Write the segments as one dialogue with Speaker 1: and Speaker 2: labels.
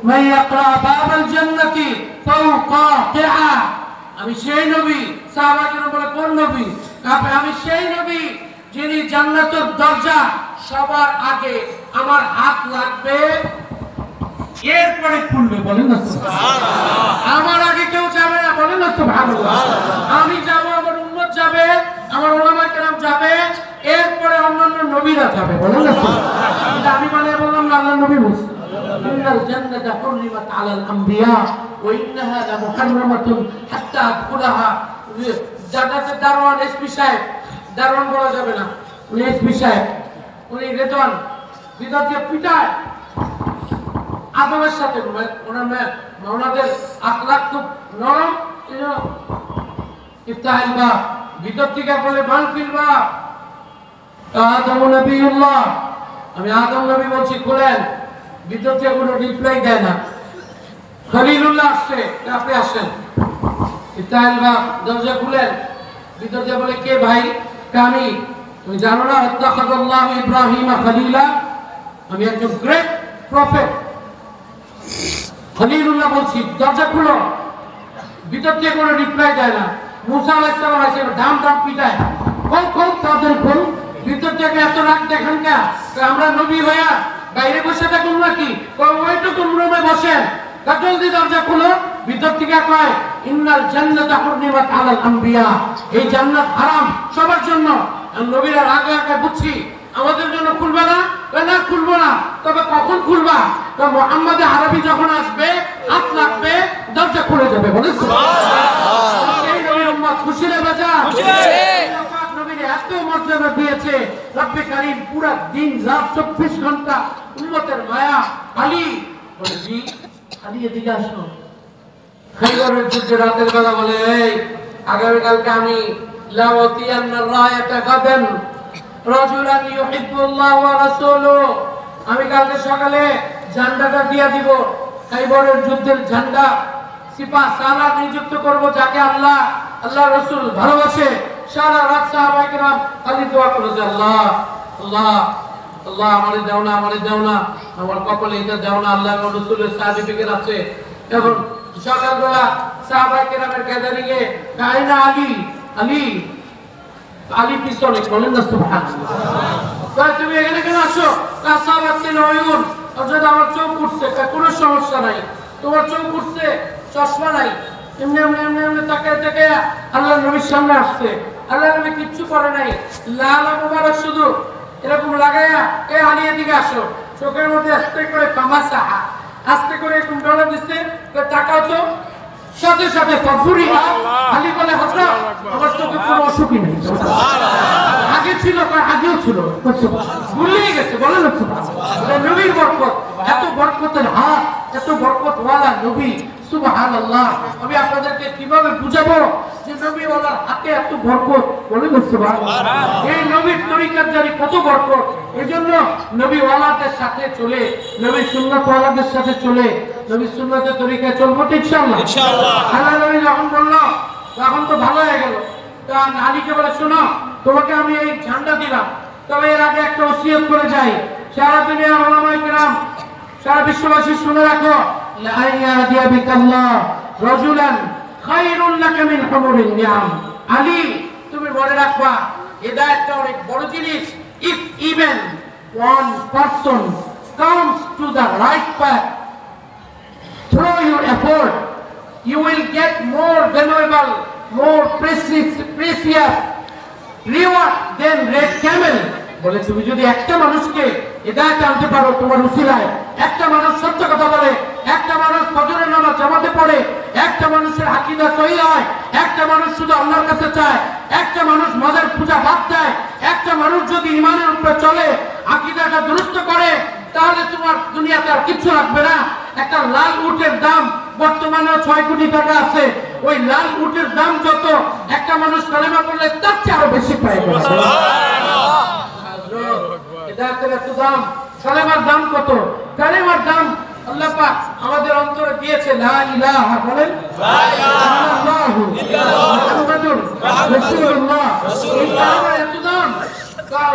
Speaker 1: মান ইয়াকরা বাবাল জান্নাতি ফাওকাতিআ। আমি সেই নবী। সাহাবাগণ বলে কোন নবী? আমি সেই নবী যিনি জান্নাতের দরজা সবার আগে আমার হাত লাগবে, এরপরে খুলবে। বলেন না সুবহানাল্লাহ। আমার আগে কেউ যাবে না। বলেন না সুবহানাল্লাহ। আমি যাব, আমার উম্মত যাবে, আমার উলামা কেরাম যাবে, এরপরে অন্যান্য নবীরা যাবে। বলেন না সুবহানাল্লাহ। আমি মানে বললাম না, আল্লাহর নবী বলছেন ইন্নাল জান্নাতা হুররিমাত আলাল আমবিয়া ওয়া ইন্নাহা লামুহাররামাতুন হাত্তা আদখুলাহা। জান্নাতের দারওয়ান এসপি সাহেব, দারওয়ান বলা যাবে না, উনি এসপি সাহেব, উনি রেদওয়ান ভিতর দিয়ে পিটায় আদমের সাথে। ওনাদের আখলাক খুব নরম। ইফতাহিল বাব, ভিতর থেকে বলে মান ফিল বাব আদম নবিয়ুল্লাহ। আমি আদম নবী বলছি, খুলেন। ভিতর থেকে কোনো রিপ্লাই দেয় না। খলিলুল্লাহ আসছে, আপনি আসেন। ইফতাহিল বাব, দরজা খুলেন। ভিতর থেকে বলে কে ভাই? আমি। তুমি জানো না ইত্তাখাযাল্লাহু ইব্রাহিমা খলিলা, আমি একজন গ্রেট প্রফেট খলিলুল্লাহ বলছি। দরজা খুলো। ভিতর থেকে কোনো রিপ্লাই দেয় না। মুসা আলাইহিস সালাম এসে ধাম ধাম পিটায়, কোন কোন তাদের কোন। ভিতর থেকে এত রাগ দেখেন কা? আমরা নবী হইয়া বাইরে বসে থাকুন নাকি? ওইটুকু রুমে বসেন, জলদি দরজা খুলো। ভিতর থেকে কয় ইন্নাল জান্নাতা হুররিমাত আলাল আমবিয়া, এই জান্নাত হারাম সবার জন্য। নবীরা আগে আগে বুঝছি আমাদের জন্য খুলবে না। না খুলবো না, তবে কখন খুলবা? মুহাম্মদ আরবি যখন আসবে, হাত লাগবে, দরজা খুলে যাবে। বলেন সুবহানাল্লাহ। সেই নবীর উম্মত খুশি না বেজার? খুশি। পাক নবীর এত মর্যাদা দিয়েছে রব্বে কারীম, পুরা দিন রাত 24 ঘন্টা উম্মতের মায়া। আলী বলে জি, আলী এদিকে আসো। খাইবরের যুদ্ধে রাতের বেলা বলে এই আগামীকালকে আমি লাওয়াতিয়ান্নার রায়াতা গাদান রাজুলান ইউহিব্বুল্লাহ ওয়া রাসূলুহু, আমি কালকে সকালে ঝান্ডাটা দিয়ে দিব। খাইবরের যুদ্ধের ঝান্ডা সিপাহ সালার নিযুক্ত করব, যাকে আল্লাহ আল্লাহ রাসূল ভালোবাসে। সারা রাত সাহাবায়ে কেরাম খালি দোয়া করে যে আল্লাহ আল্লাহ আল্লাহ আমারে দাও না, আমারে দাও না, আমার কপালে এটা দাও না। আল্লাহ এবং রাসূলের সার্টিফিকেট আছে। এখন সকালবেলা সাহাবায়ে কেরামের গ্যাদারিং এ গায় না আলী আলী আলী পিছনে। বলেন না সুবহানাল্লাহ। তুমি এখানে কেন আসো? সাহাবাতে নয়ুন, অর্থাৎ আমার চোখ উঠছে। কোনো সমস্যা নাই, তোমার চোখ উঠছে, চশমা নাই। এমনি এমনি এমনি এমনি তাকায় তাকায় আল্লাহ নবীর সামনে আসছে। আল্লাহ নবী কিচ্ছু করে নাই, লাল মুবারক শুধু এরকম লাগায়া এ আলী এদিকে আসো। চোখের মধ্যে আস্তে করে ফামাসাহা, আস্তে করে এরকম ডলা দিচ্ছে, তাকাও তো। সাথে সাথে ফরফুরিয়া আলী বলে হযরত আমার চোখে কোনো অসুখই নেই। আগে ছিল, আগেও ছিল, ভুলেই গেছে। বলেন না সুবহানাল্লাহ। নবীর বরকত, এত বরকতের হাত, এত বরকতওয়ালা নবী। সুবহানাল্লাহ। আমি আপনাদেরকে কিভাবে বুঝাবো যে নবীওয়ালার হাতে এত বরকত? বলেন না সুবহানাল্লাহ। এই নবীর তরিকার জারি কত বরকত। এজন্য নবীওয়ালাদের সাথে চলে, নবীর সুন্নাতওয়ালাদের সাথে চলে, নবীর সুন্নাতের তরিকায় চলবো তো ইনশাআল্লাহ। ইনশাআল্লাহ। আল্লাহ নবী যখন বললো তখন তো ভালো হয়ে গেল। তো আলীকে বলে শোনো, তোমাকে আমি এই ঝান্ডা দিলাম, তবে এর আগে একটা ওসিয়ত করে যাই। সারা দুনিয়ার উলামায়ে কেরাম, সারা বিশ্ববাসী শুনে রাখো, লা ইয়াদিয়া বিকাল্লাহ রাজুলান খায়রুল লাকা মিন হুমুরিন নিআম। আলী, তুমি মনে রাখবা হেদায়েতটা অনেক বড় জিনিস। If even one person comes to the right path through your effort, you will get more valuable, more precious reward than red camel. বলে তুমি যদি একটা মানুষকে হেদায়েতে আনতে পারো তোমার উসিলায়, একটা মানুষ সত্য কথা বলে, একটা মানুষ ফজরের নামাজ জামাতে পড়ে, একটা মানুষের আকীদা সহিহ হয়, একটা মানুষ শুধু আল্লাহর কাছে চায়, একটা মানুষ মাজার পূজা বাদ দেয়, একটা মানুষ যদি ঈমানের উপরে চলে, আকীদাটা দুরুস্ত করে, তাহলে তোমার দুনিয়াতে আর কিছু লাগবে না। একটা লাল উটের দাম বর্তমানে 6 কোটি টাকা আছে। ওই লাল উটের দাম যত, একটা মানুষ কালেমা পড়লে তার চেয়ে আরো বেশি পায়। সুবহানাল্লাহ। হেদায়েতের এত দাম, কালেমার দাম কত? কালেমার দাম আল্লাহ পাক আমাদের অন্তরে দিয়েছে লা ইলাহা, বলেন লা ইলাহা ইল্লাল্লাহ মুহাম্মাদুর রাসূলুল্লাহ। এই কালেমার এত দাম,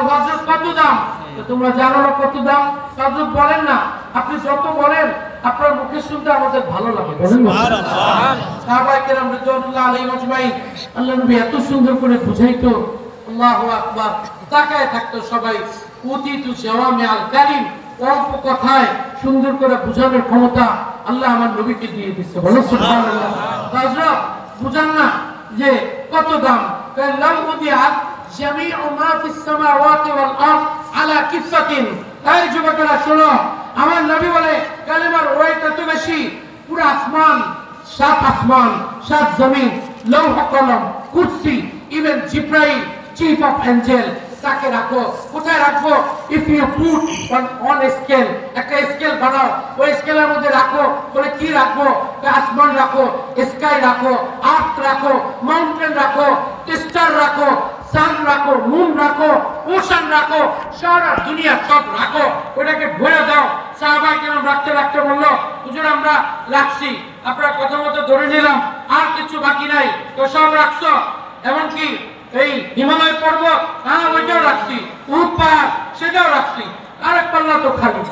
Speaker 1: হযরত কত দাম তোমরা জানো না? কত দাম? হযরত বলেন না আপনি যত বলেন আপনার মুখে শুনতে আমাদের ভালো লাগে। সাহাবায়ে কেরাম রাদিয়াল্লাহু আলাইহিম আজমাইন আল্লাহর নবী এত সুন্দর করে বুঝাইতো, আল্লাহু আকবার, তাকায় থাকতো সবাই। উতিতু জাওয়ামিআল কালিম, অল্প কথায় সুন্দর করে বোঝানোর ক্ষমতা আল্লাহ আমার নবীকে দিয়ে দিয়েছে। বলো সুবহানাল্লাহ। হযরত বুঝান না যে কত দাম। লাউ উদিআত জামিউ মা ফিস সামাওয়াতি ওয়াল আরদ আলা কিফাতিন। এই যুবকেরা শোনো, আমার নবী বলে কালেমার ওয়েট এত বেশি, পুরো আসমান, সাত জমিন, লৌহ কলম, কুরসি, ইভেন জিব্রাইল, চিফ অফ এঞ্জেল, তাকে রাখো। কোথায় রাখবো? If you put on scale, একটা স্কেল বানাও, ওই স্কেলের মধ্যে রাখো। বলে কি রাখবো? আসমান রাখো, স্কাই রাখো, আর্থ রাখো, মাউন্টেন রাখো, স্টার রাখো, সান রাখো, মুন রাখো, ওশান রাখো, সারা দুনিয়া সব রাখো, ওটাকে ভরে দাও। সাহাবায়ে কেরাম রাখতে রাখতে বললো, হুজুর আমরা রাখছি, আপনার কথা মতো ধরে নিলাম, আর কিছু বাকি নাই। তো সব রাখছো? এমনকি এই হিমালয় পর্বত, হ্যাঁ ওইটাও রাখছি, উহুদ পাহাড় সেটাও রাখছি, আরেক পাল্লা তো খালি,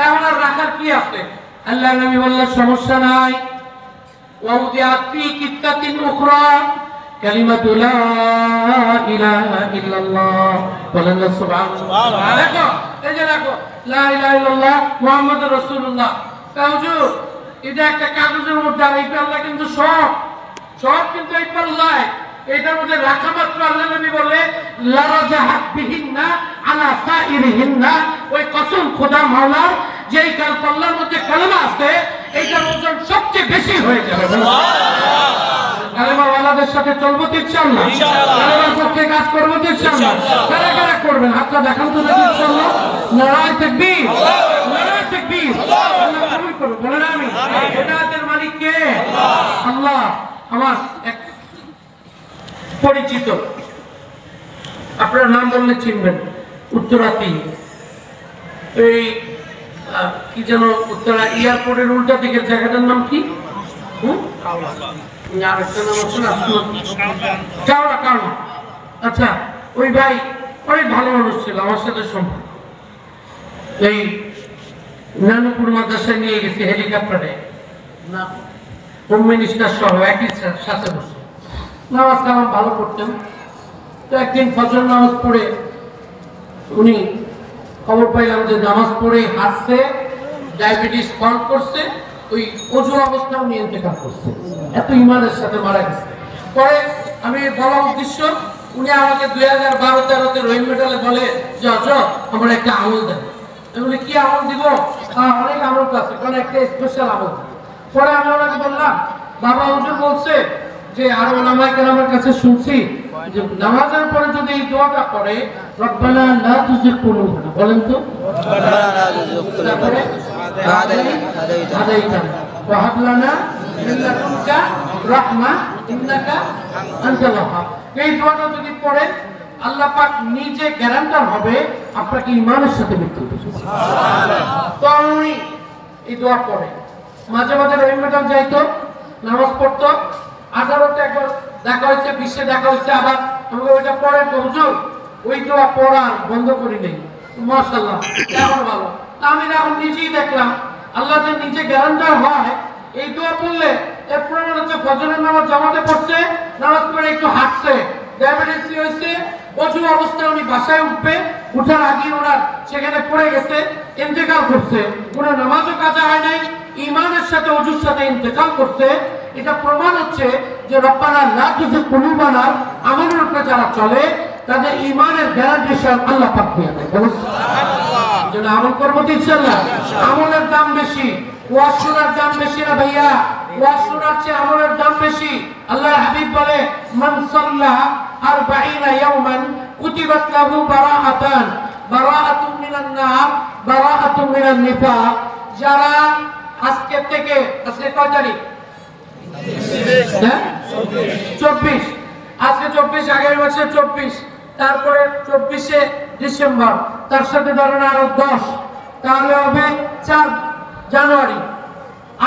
Speaker 1: এখন আর রাখার কি আছে? আল্লাহ নবী বললেন সমস্যা নাই। ওয়াউদিআত ফি কিত্তাতিন উখরা কালিমাতু লা ইলাহা ইল্লাল্লাহ। বলেন না সুবহানাল্লাহ। দেখো এই যে রাখো লা ইলাহা ইল্লাল্লাহ মুহাম্মাদুর রাসূলুল্লাহ। হুজুর এটা একটা কাগজের মধ্যে, আর এই পাল্লা কিন্তু সব কিন্তু এই পাল্লায়, এটার মধ্যে রাখা মাত্র আল্লাহ নবী বলে লারাজাহাত বিহিন্না আলা সাইরিহিন্না। ওই কসম খোদা মাওলার, যেই পাল্লার মধ্যে কালেমা আছে এইটার ওজন সবচেয়ে বেশি হয়ে যাবে। কালেমাওয়ালাদের সাথে চলবো তো ইনশাআল্লাহ, কালেমার পক্ষে কাজ করবো তো ইনশাআল্লাহ। কারা কারা করবেন হাতটা দেখান তো দেখি ইনশাআল্লাহ। নারায়ে তাকবীর, নারায়ে তাকবীর। আল্লাহ কবুল করুন, বলেন আমিন। হেদায়েতের মালিক কে? আল্লাহ। আমার এক পরিচিত, আপনার নাম বললে চিনবেন, উত্তরাতি, এই কি যেন উত্তরা এয়ারপোর্টের উল্টা দিকের জায়গাটার নাম কি? আরেকটা নাম আছে না, কাওড়া। আচ্ছা, ওই ভাই অনেক ভালো মানুষ ছিল, আমার সাথে সম্পর্ক। এই নানুপুর মাদ্রাসায় নিয়ে গেছি হেলিকপ্টারে, না হোম মিনিস্টার সহ একই সাথে বসে নামাজ কালাম ভালো করতেন। তো একদিন ফজর নামাজ পড়ে উনি খবর পাইলাম যে নামাজ পড়ে হাসছে, ডায়াবেটিস ফল করছে, ওই অজু অবস্থা উনি ইন্তেকাল করছে। এত ইমানের সাথে মারা গেছে। পরে আমি বলা উদ্দেশ্য, উনি আমাকে 2012-13-তে রহিম মেডালে বলে যে আমার একটা আমল দেন। আমি বলি কি আমল দিব? অনেক আমল আছে, কারণ একটা স্পেশাল আমল। পরে আমি ওনাকে বললাম, বাবা হুজুর বলছে যে আরো ওলামায়ে কেরামের কাছে শুনছি যে নামাজের পরে যদি এই দোয়াটা পড়ে, রব্বানা লা তুযিগ কুলুবানা, বলেন তো রব্বানা লা তুযিগ কুলুবানা হাদাইতানা ওয়া হাব লানা মিন লাদুনকা রাহমা ইন্নাকা আনতাল ওয়াহ্হাব। এই দোয়াটা যদি পড়ে আল্লাহ পাক নিজে গ্যারান্টার হবে আপনাকে ঈমানের সাথে মৃত্যু দিবেন। সুবহানাল্লাহ। তো আমি এই দোয়া পড়ে মাঝে মাঝে রহিম ম্যাডাম যাইতো, নামাজ পড়তো। 18তে একবার দেখা হয়েছে, 20-এ দেখা হয়েছে, আবার আমাকে ওইটা পড়ে তো হুজুর ওই দোয়া পড়ার বন্ধ করি নেই। মাশাআল্লাহ, এখন ভালো। আমি এখন নিজেই দেখলাম আল্লাহ যে নিজে গ্যারান্টার হয় এই দোয়া পড়লে। এর প্রমাণ হচ্ছে ফজরের নামাজ জামাতে পড়ছে, নামাজ পড়ে একটু হাঁটছে, ডায়াবেটিস হয়েছে, অজু অবস্থায় উনি বাসায় উঠবে, উঠার আগে ওনার সেখানে পড়ে গেছে, ইন্তেকাল করছে, কোনো নামাজও কাজা হয় নাই, ঈমানের সাথে অজুর সাথে ইন্তেকাল করছে। এটা প্রমাণ হচ্ছে যে রব্বানা লা তুযিগ কুলুবানা আমাদের উপরে যারা চলে তাদের ঈমানের গ্যারান্টি আল্লাহ পাক দিয়ে দেয়। সুবহানাল্লাহ। যেন আমল করব তো ইনশাআল্লাহ। আমলের দাম বেশি, ওয়াজ শোনার দাম বেশি না ভাইয়া, ওয়াজ শোনার চেয়ে আমলের দাম বেশি। আল্লাহর হাবিব বলে মান সাল্লা 40 ইয়াওমান কুতিবাত লাহু বারাআতান, বারাআতুম মিনান নার, বারাআতুম মিনান নিফাক। যারা আজকে থেকে, আজকে কয় তারিখ? 24। আজকে 24, আগামী মাসে 24, তারপরে 24শে ডিসেম্বর, তার সাথে ধরেন আরো 10, তাহলে হবে 4 জানুয়ারি।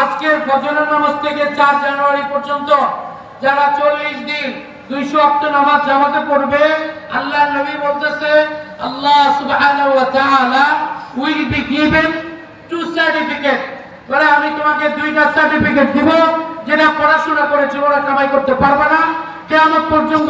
Speaker 1: আজকের ফজরের নামাজ থেকে 4 জানুয়ারি পর্যন্ত যারা 40 দিন 200 ওয়াক্ত নামাজ জামাতে পড়বে, আল্লাহর নবী বলতেছে আল্লাহ সুবহানাহু ওয়া তাআলা will be given to certificate, বলে আমি তোমাকে 2টা সার্টিফিকেট দিব, যেটা পড়াশোনা করে জীবনে কামাই করতে পারবে না, কিয়ামত পর্যন্ত